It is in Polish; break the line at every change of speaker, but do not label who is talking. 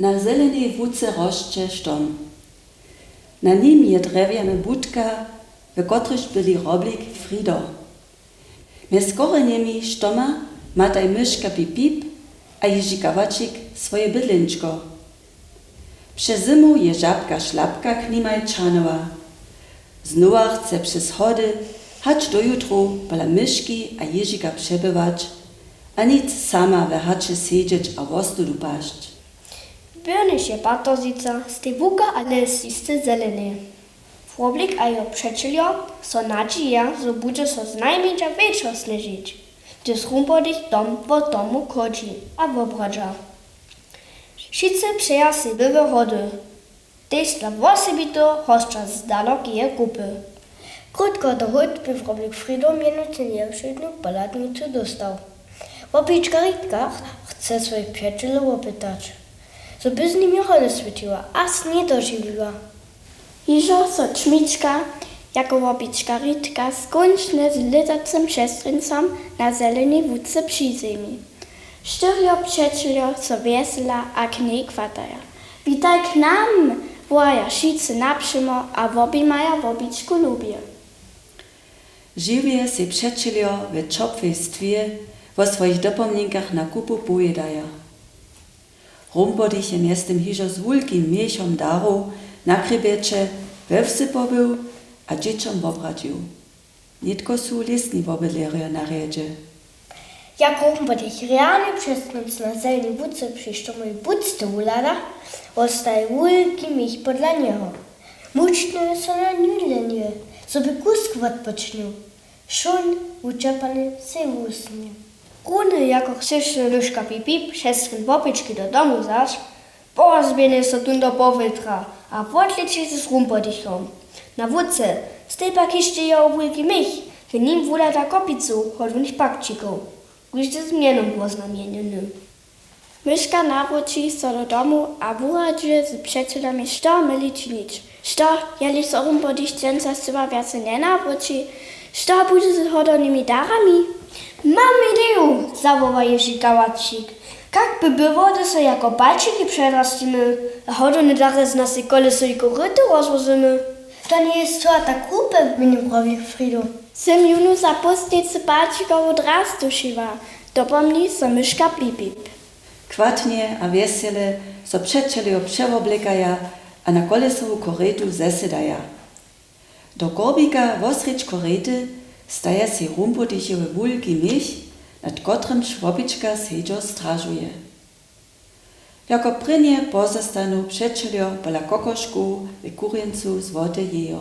Na zelenej wódce roszcze štom. Na nim je drewjana budka, w kotryż byli roblik Frido. Mjez korenjemi štoma mataj myška Pip a Ježika Vačik swoje bydlinčko. Przez zimu je žabka Šlapka knimaj Čanova. Znowa chce przez chody, hacz do jutru pola myški a Ježika przebywać, a nic sama we hacze siedzieć a wostu dupaszć.
Byrniš je Bartozica, ste vuka, ale ste zelene. Froblik a jo přečeljo so nadzieja, so bude so znajmniejsza wieczor snežić, gdy zrumpodich dom wo domu kodzi a wobradża. Wszyscy przeja sobie wychody, też dla wosebito hostra z dalokie kupy. Krótko do hudby Froblik Frido mianowicie niewszednu poladnicu dostał. W opiczkaritkach chce swoich przyjaciół opytać, co by z nimi chody świeciła, a nie dożywiła.
Iżo so Čmička, jako łobiczkaritka, skończne z lecacym przestrincom na zelenej wódce przyzemi. Sztyrio przyjaciółio so wesela a k niej kwataja. Witaj k nam, wołaja wszyscy naprzemo, a wobimaja wobiczku lubię.
Žiwie se přečeljo ve čopvejstwie wo swoich dopomninkach na kupu pojedaja. Rumpodich je miestem hižo z wulkim mieszom daru na krybiecze wewsypobył a dzieciom wobradził. Nitko su listni wobydlerjo na rjedzie.
Jak rumpodich realnie przestąc na zelenej wódce przyjszczo mój budzty ulada, ostaje wulki mich podla niego. Muczny so na nudlenie, so by kusk odpocznił. Szun uczepany se usnie. Runy jako chcesz myszka Pip przestąc wopiczki do domu zaś, pozbienie so tundo powietra, a podliczy się z rumpodichom. Na wódce stepa kiszcie ją wulki mich, w nim wulada kopicu chodnych pakcików. Gdyż zmianą było znamienionym.
Myszka nawróci so do domu, a wuradźuje z przyjaciółami, što myli czynić. Što, jeli so rumpodich dżęca syła więcej nie nawróci, što bude z hodonymi darami?
Mam ideę, zawoła Ježika Vačik. Jak by było, gdy so jako palčiki przerastimy, a hodone dary z naszej koleso i koryty rozłożymy? To nie jest cała ta kupa w mieniu Froblik Frido.
Sym junu za pustnicy palčikovu drastu šiva, dopomni so myška Pip.
Kwatnie a wesele so přečeljo přewoblekaja a na kolesovu korytu zesedaja. Do korbika wosreć koryty staja se rumpodichowy wulki mich, nad kotrym szwobiczka siedział strażuje. Jako prynie pozostanu przeczeljo pola kokoszku w kurjencu złote jejo.